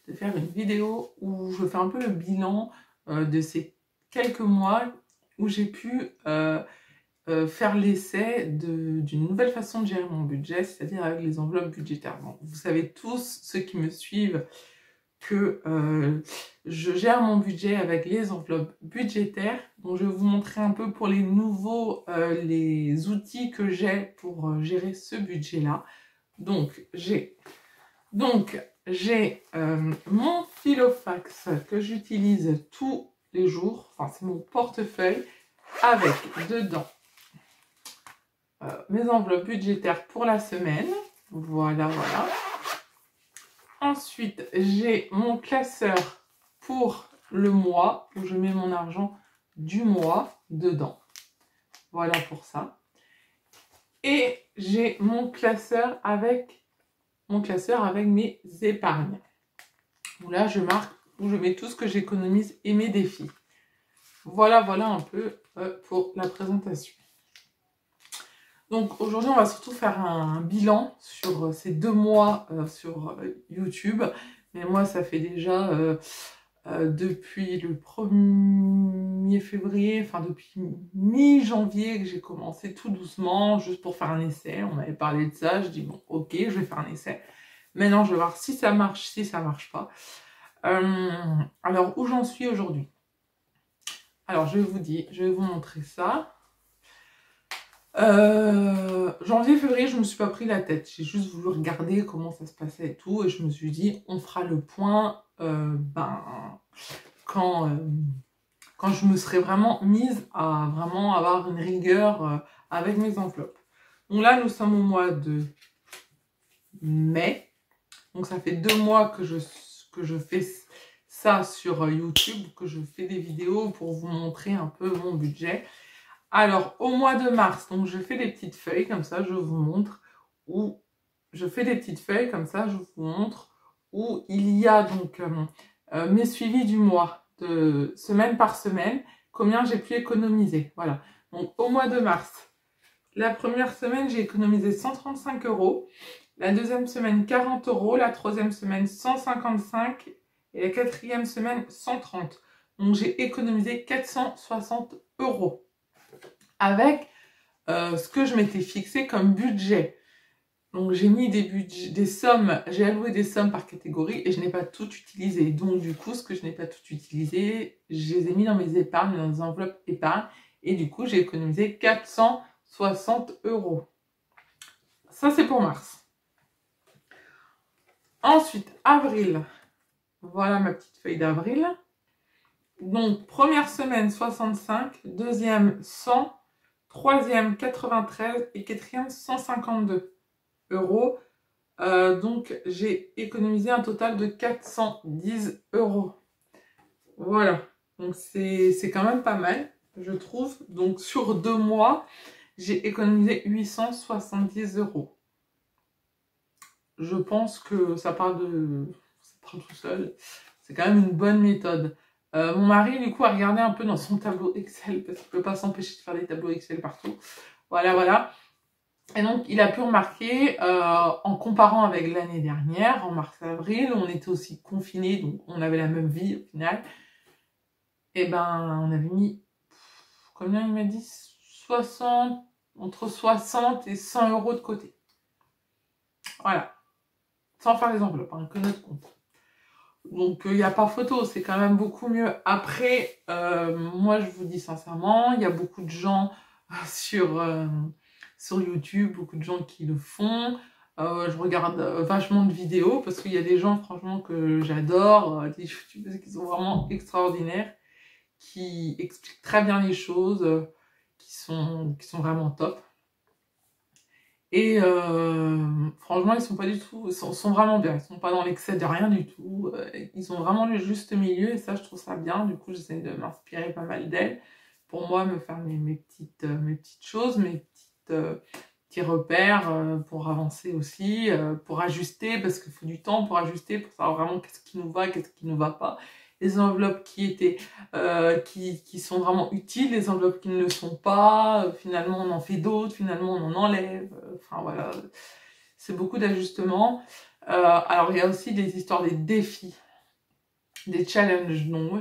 de faire une vidéo où je fais un peu le bilan de ces quelques mois où j'ai pu faire l'essai d'une nouvelle façon de gérer mon budget, c'est-à-dire avec les enveloppes budgétaires. Bon, vous savez tous, ceux qui me suivent, que je gère mon budget avec les enveloppes budgétaires. Donc je vais vous montrer un peu pour les nouveaux, les outils que j'ai pour gérer ce budget-là. Donc j'ai mon Filofax que j'utilise tous les jours. Enfin, c'est mon portefeuille avec dedans mes enveloppes budgétaires pour la semaine. Voilà, voilà. Ensuite, j'ai mon classeur pour le mois, où je mets mon argent du mois dedans. Voilà pour ça. Et j'ai mon classeur avec mes épargnes. Où là, je marque, où je mets tout ce que j'économise et mes défis. Voilà, voilà un peu pour la présentation. Donc aujourd'hui, on va surtout faire un bilan sur ces 2 mois sur YouTube. Mais moi, ça fait déjà depuis le 1er février, enfin depuis mi-janvier que j'ai commencé tout doucement, juste pour faire un essai. On m'avait parlé de ça, je dis bon, ok, je vais faire un essai. Maintenant, je vais voir si ça marche, si ça marche pas. Alors, où j'en suis aujourd'hui? Alors, je vais vous montrer ça. Janvier, février, je me suis pas pris la tête. J'ai juste voulu regarder comment ça se passait et tout. Et je me suis dit, on fera le point quand je me serai vraiment mise à vraiment avoir une rigueur avec mes enveloppes. Donc là, nous sommes au mois de mai. Donc ça fait 2 mois que je fais ça sur YouTube, que je fais des vidéos pour vous montrer un peu mon budget. Alors, au mois de mars, donc je fais des petites feuilles, comme ça, je vous montre, où je fais des petites feuilles, comme ça, je vous montre, où il y a donc mes suivis du mois, de semaine par semaine, combien j'ai pu économiser. Voilà. Donc, au mois de mars, la première semaine, j'ai économisé 135 €, la deuxième semaine, 40 €, la troisième semaine, 155 € et la quatrième semaine, 130 €. Donc, j'ai économisé 460 € avec ce que je m'étais fixé comme budget. Donc j'ai mis des sommes, j'ai alloué des sommes par catégorie et je n'ai pas tout utilisé. Donc du coup, ce que je n'ai pas tout utilisé, je les ai mis dans mes épargnes, dans des enveloppes épargne. Et du coup, j'ai économisé 460 €. Ça, c'est pour mars. Ensuite, avril. Voilà ma petite feuille d'avril. Donc, première semaine, 65. Deuxième, 100. Troisième, 93 et quatrième, 152 €. Donc, j'ai économisé un total de 410 €. Voilà. Donc, c'est quand même pas mal, je trouve. Donc, sur 2 mois, j'ai économisé 870 €. Je pense que ça part tout seul. C'est quand même une bonne méthode. Mon mari, du coup, a regardé un peu dans son tableau Excel, parce qu'il ne peut pas s'empêcher de faire des tableaux Excel partout. Voilà, voilà. Et donc, il a pu remarquer, en comparant avec l'année dernière, en mars-avril, on était aussi confinés, donc on avait la même vie au final. Et ben, on avait mis, combien il m'a dit, entre 60 et 100 € de côté. Voilà. Sans faire les enveloppes, hein, que notre compte. Donc, il n'y a pas photo, c'est quand même beaucoup mieux. Après, moi, je vous dis sincèrement, il y a beaucoup de gens sur YouTube, beaucoup de gens qui le font. Je regarde vachement de vidéos parce qu'il y a des gens, franchement, que j'adore, des youtubeurs qui sont vraiment extraordinaires, qui expliquent très bien les choses, qui sont vraiment top. Et franchement, ils sont pas du tout, sont vraiment bien. Ils sont pas dans l'excès de rien du tout. Ils ont vraiment le juste milieu et ça, je trouve ça bien. Du coup, j'essaie de m'inspirer pas mal d'elles pour moi, me faire mes petites choses, mes petits repères pour avancer aussi, pour ajuster, parce qu'il faut du temps pour ajuster, pour savoir vraiment qu'est-ce qui nous va, qu'est-ce qui nous va pas. Les enveloppes qui sont vraiment utiles, les enveloppes qui ne le sont pas, finalement on en fait d'autres, finalement on en enlève, enfin voilà, c'est beaucoup d'ajustements. Alors, il y a aussi des histoires des défis, des challenges. Non, moi,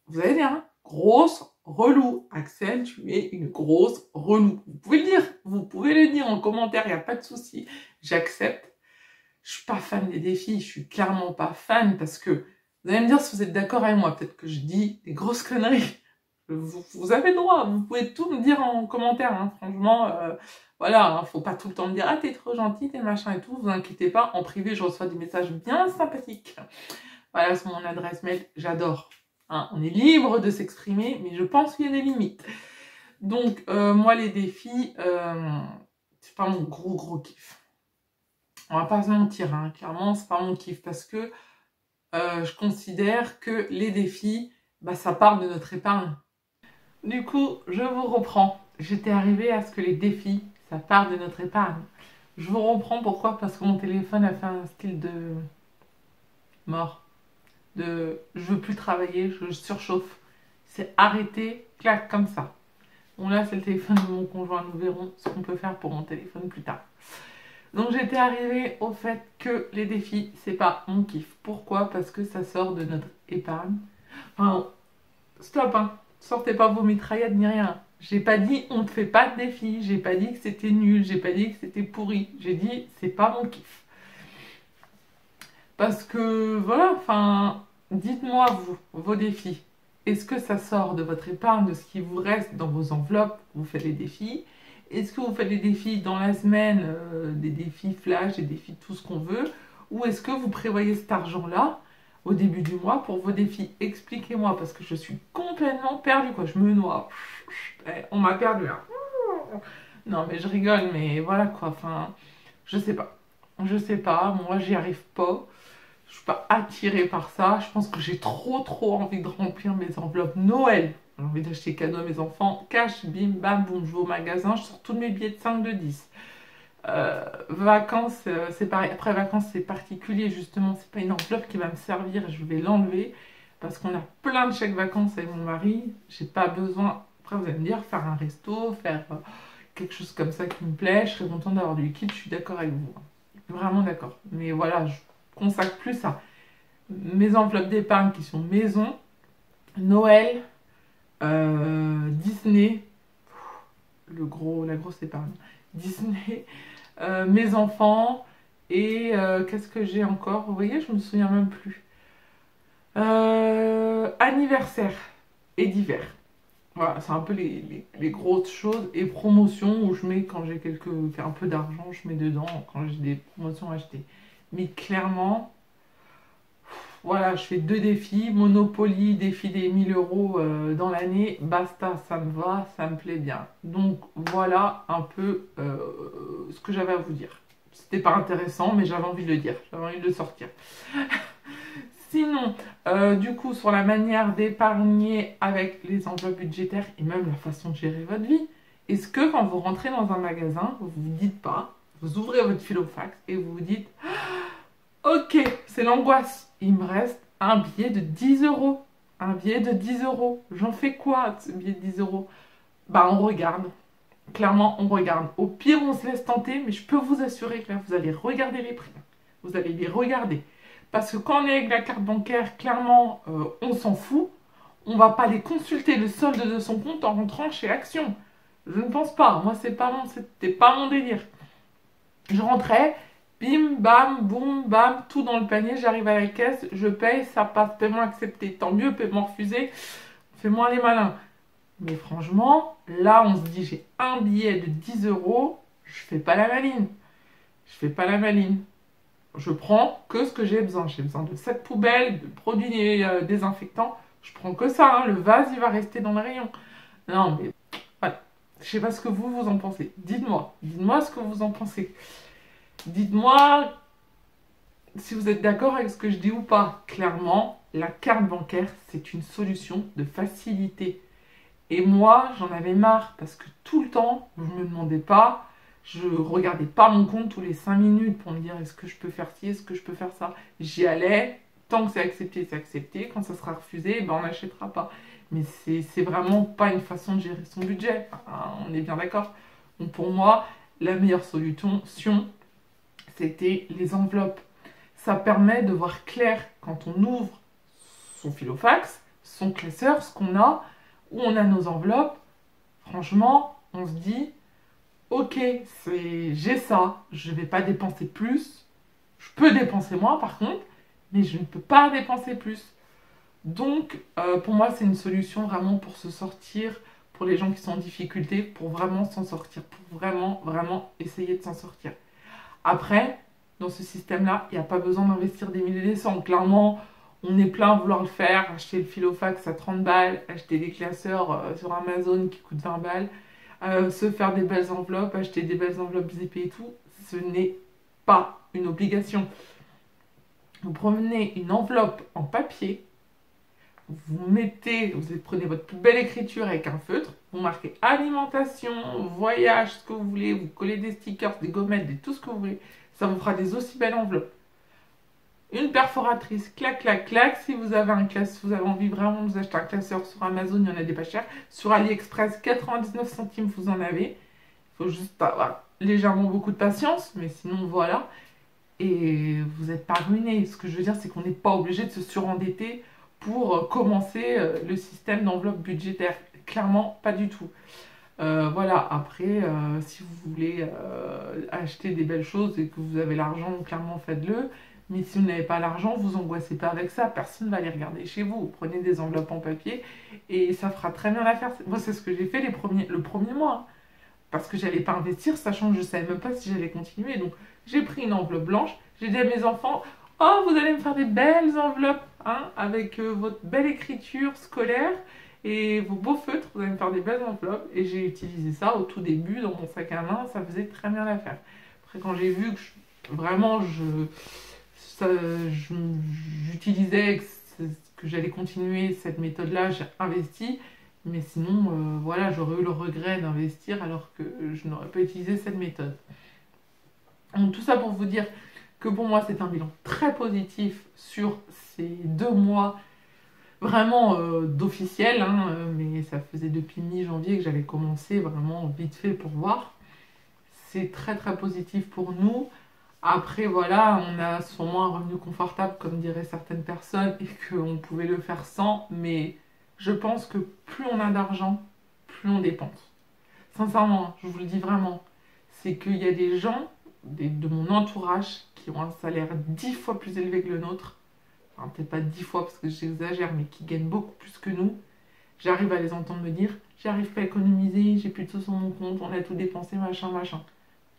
vous allez dire, hein, grosse relou. Axel, tu es une grosse relou. Vous pouvez le dire. Vous pouvez le dire en commentaire, il n'y a pas de souci. J'accepte. Je suis pas fan des défis. Je suis clairement pas fan parce que vous allez me dire si vous êtes d'accord avec moi. Peut-être que je dis des grosses conneries. Vous avez le droit. Vous pouvez tout me dire en commentaire. Hein. Franchement, voilà, hein, faut pas tout le temps me dire « Ah, t'es trop gentil, t'es machin et tout. » Vous inquiétez pas. En privé, je reçois des messages bien sympathiques. Voilà, c'est mon adresse mail. J'adore. Hein, on est libre de s'exprimer, mais je pense qu'il y a des limites. Donc, moi, les défis, c'est pas mon gros kiff. On va pas se mentir, hein. Clairement, c'est pas mon kiff parce que je considère que les défis, bah, ça part de notre épargne. Du coup, je vous reprends. J'étais arrivée à ce que les défis, ça part de notre épargne. Je vous reprends pourquoi? Parce que mon téléphone a fait un style de mort. De je veux plus travailler, je surchauffe. C'est arrêté, clac, comme ça. Bon là, c'est le téléphone de mon conjoint. Nous verrons ce qu'on peut faire pour mon téléphone plus tard. Donc j'étais arrivée au fait que les défis, c'est pas mon kiff. Pourquoi? Parce que ça sort de notre épargne. Enfin, stop, hein. Sortez pas vos mitraillettes ni rien. J'ai pas dit on ne fait pas de défis. J'ai pas dit que c'était nul. J'ai pas dit que c'était pourri. J'ai dit c'est pas mon kiff. Parce que voilà, enfin, dites-moi vous, vos défis. Est-ce que ça sort de votre épargne, de ce qui vous reste dans vos enveloppes? Vous faites les défis. Est-ce que vous faites les défis dans la semaine, des défis flash, des défis tout ce qu'on veut? Ou est-ce que vous prévoyez cet argent-là au début du mois pour vos défis? Expliquez-moi, parce que je suis complètement perdue, quoi. Je me noie. On m'a perdu, hein. Non, mais je rigole, mais voilà, quoi. Enfin, je sais pas. Je sais pas, moi, j'y arrive pas. Je suis pas attirée par ça. Je pense que j'ai trop envie de remplir mes enveloppes Noël. J'ai envie d'acheter cadeaux à mes enfants. Cash, bim, bam, boum. Je vais au magasin, je sors tous mes billets de 5, de 10. Vacances, c'est pareil. Après vacances, c'est particulier, justement. C'est pas une enveloppe qui va me servir. Je vais l'enlever parce qu'on a plein de chèques vacances avec mon mari. J'ai pas besoin, après vous allez me dire, faire un resto, faire quelque chose comme ça qui me plaît. Je serais contente d'avoir du liquide. Je suis d'accord avec vous. Vraiment d'accord. Mais voilà, je consacre plus à mes enveloppes d'épargne qui sont maison, Noël, Disney, la grosse épargne, Disney, mes enfants et qu'est-ce que j'ai encore? Vous voyez, je me souviens même plus. Anniversaire et d'hiver. Voilà, c'est un peu les grosses choses et promotions où je mets quand j'ai un peu d'argent, je mets dedans quand j'ai des promotions à acheter. Mais clairement, voilà, je fais 2 défis, Monopoly, défi des 1000 € dans l'année, basta, ça me va, ça me plaît bien. Donc voilà un peu ce que j'avais à vous dire. C'était pas intéressant, mais j'avais envie de le dire, j'avais envie de le sortir. Sinon, du coup, sur la manière d'épargner avec les enveloppes budgétaires et même la façon de gérer votre vie, est-ce que quand vous rentrez dans un magasin, vous vous dites pas, vous ouvrez votre filofax et vous vous dites « Ok, c'est l'angoisse, il me reste un billet de 10 €. Un billet de 10 €. J'en fais quoi de ce billet de 10 €? » Bah, on regarde. Clairement, on regarde. Au pire, on se laisse tenter, mais je peux vous assurer que là, vous allez regarder les prix. Vous allez les regarder. Parce que quand on est avec la carte bancaire, clairement, on s'en fout. On va pas aller consulter le solde de son compte en rentrant chez Action. Je ne pense pas. Moi, c'était pas mon délire. Je rentrais, bim, bam, boum, bam, tout dans le panier. J'arrive à la caisse, je paye, ça passe, paiement accepté. Tant mieux, paiement refusé. Fais-moi les malins. Mais franchement, là, on se dit, j'ai un billet de 10 €, je fais pas la maline. Je fais pas la maline. Je prends que ce que j'ai besoin. J'ai besoin de cette poubelle, de produits désinfectants. Je prends que ça. Hein. Le vase, il va rester dans le rayon. Non, mais voilà. Je sais pas ce que vous en pensez. Dites-moi. Dites-moi ce que vous en pensez. Dites-moi si vous êtes d'accord avec ce que je dis ou pas. Clairement, la carte bancaire, c'est une solution de facilité. Et moi, j'en avais marre parce que tout le temps, je me demandais pas, je regardais pas mon compte tous les 5 minutes pour me dire est-ce que je peux faire ci, est-ce que je peux faire ça. J'y allais, tant que c'est accepté, c'est accepté. Quand ça sera refusé, ben on n'achètera pas. Mais c'est vraiment pas une façon de gérer son budget. Enfin, on est bien d'accord. Donc pour moi, la meilleure solution, c'était les enveloppes. ça permet de voir clair quand on ouvre son filofax, son classeur, ce qu'on a, où on a nos enveloppes. Franchement, on se dit, ok, j'ai ça, je ne vais pas dépenser plus. Je peux dépenser moins par contre, mais je ne peux pas dépenser plus. Donc, pour moi, c'est une solution vraiment pour se sortir, pour les gens qui sont en difficulté, pour vraiment s'en sortir, pour vraiment, vraiment essayer de s'en sortir. Après, dans ce système-là, il n'y a pas besoin d'investir des milliers et des cents. Clairement, on est plein à vouloir le faire, acheter le filofax à 30 balles, acheter des classeurs sur Amazon qui coûtent 20 balles, se faire des belles enveloppes, acheter des belles enveloppes zippées et tout. Ce n'est pas une obligation. Vous prenez une enveloppe en papier, vous prenez votre plus belle écriture avec un feutre, vous marquez alimentation, voyage, ce que vous voulez, vous collez des stickers, des gommettes, tout ce que vous voulez. Ça vous fera des aussi belles enveloppes. Une perforatrice, clac, clac, clac. Si vous avez vous avez envie vraiment de vous acheter un classeur sur Amazon, il y en a des pas chers. Sur AliExpress, 99 centimes, vous en avez. Il faut juste avoir légèrement beaucoup de patience, mais sinon, voilà. Et vous n'êtes pas ruiné. Ce que je veux dire, c'est qu'on n'est pas obligé de se surendetter pour commencer le système d'enveloppe budgétaire. Clairement, pas du tout. Voilà, après, si vous voulez acheter des belles choses et que vous avez l'argent, clairement, faites-le. Mais si vous n'avez pas l'argent, vous angoissez pas avec ça. Personne ne va les regarder chez vous. Vous prenez des enveloppes en papier et ça fera très bien l'affaire. Moi, c'est ce que j'ai fait le premier mois. Hein, parce que j'allais pas investir, sachant que je savais même pas si j'allais continuer. Donc, j'ai pris une enveloppe blanche. J'ai dit à mes enfants, oh, vous allez me faire des belles enveloppes hein, avec votre belle écriture scolaire et vos beaux feutres. Vous allez me faire des belles enveloppes. Et j'ai utilisé ça au tout début dans mon sac à main. Ça faisait très bien l'affaire. Après, quand j'ai vu que j'utilisais, que j'allais continuer cette méthode-là, j'ai investi. Mais sinon, voilà, j'aurais eu le regret d'investir alors que je n'aurais pas utilisé cette méthode. Donc, tout ça pour vous dire que pour moi, c'est un bilan très positif sur ces 2 mois vraiment d'officiel. Hein, mais ça faisait depuis mi-janvier que j'avais commencé vraiment vite fait pour voir. C'est très très positif pour nous. Après, voilà, on a sûrement un revenu confortable, comme diraient certaines personnes, et qu'on pouvait le faire sans, mais je pense que plus on a d'argent, plus on dépense. Sincèrement, je vous le dis vraiment, c'est qu'il y a des gens de mon entourage qui ont un salaire 10 fois plus élevé que le nôtre, enfin peut-être pas 10 fois parce que j'exagère, mais qui gagnent beaucoup plus que nous. J'arrive à les entendre me dire, j'arrive pas à économiser, j'ai plus de sous sur mon compte, on a tout dépensé, machin, machin.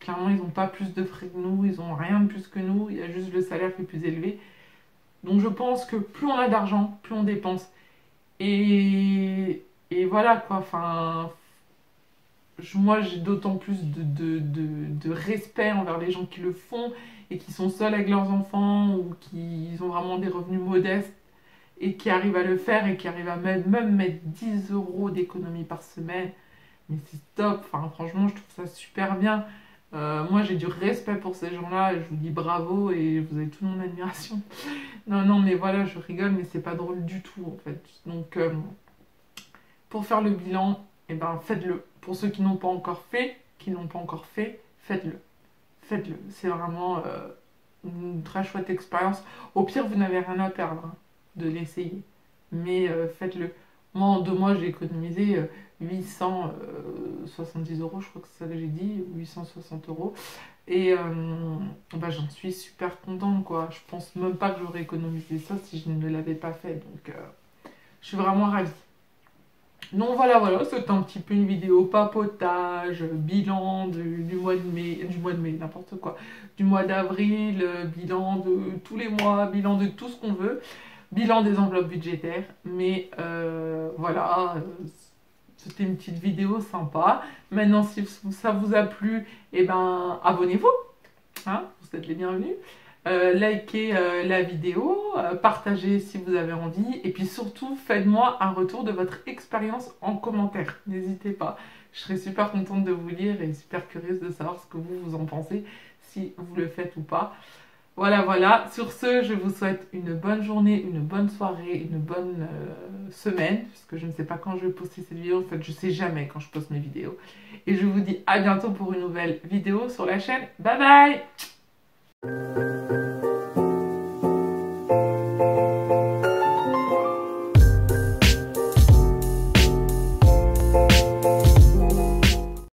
Clairement, ils n'ont pas plus de frais que nous, ils n'ont rien de plus que nous, il y a juste le salaire qui est plus élevé. Donc je pense que plus on a d'argent, plus on dépense. Et voilà quoi, enfin, moi j'ai d'autant plus de respect envers les gens qui le font et qui sont seuls avec leurs enfants ou qui ont vraiment des revenus modestes et qui arrivent à le faire et qui arrivent à même mettre 10 € d'économie par semaine. Mais c'est top, enfin franchement je trouve ça super bien. Moi j'ai du respect pour ces gens-là, je vous dis bravo et vous avez toute mon admiration. Non, mais voilà, je rigole, mais c'est pas drôle du tout en fait. Donc, pour faire le bilan, eh ben, faites-le. Pour ceux qui n'ont pas encore fait, faites-le. Faites-le. C'est vraiment une très chouette expérience. Au pire, vous n'avez rien à perdre hein, de l'essayer. Mais faites-le. Moi, en 2 mois, j'ai économisé 870 €, je crois que c'est ça que j'ai dit, 860 €. Et bah, j'en suis super contente, quoi. Je pense même pas que j'aurais économisé ça si je ne l'avais pas fait. Donc, je suis vraiment ravie. Donc voilà, c'est un petit peu une vidéo papotage, bilan du mois de mai, n'importe quoi, du mois d'avril, bilan de tous les mois, bilan de tout ce qu'on veut, bilan des enveloppes budgétaires, mais voilà, c'était une petite vidéo sympa. Maintenant, si ça vous a plu, eh ben, abonnez-vous, hein, vous êtes les bienvenus. Likez la vidéo, partagez si vous avez envie, et puis surtout, faites-moi un retour de votre expérience en commentaire. N'hésitez pas, je serai super contente de vous lire et super curieuse de savoir ce que vous en pensez, si vous le faites ou pas. Voilà. Sur ce, je vous souhaite une bonne journée, une bonne soirée, une bonne semaine, puisque je ne sais pas quand je vais poster cette vidéo. En fait, je ne sais jamais quand je poste mes vidéos. Et je vous dis à bientôt pour une nouvelle vidéo sur la chaîne. Bye bye!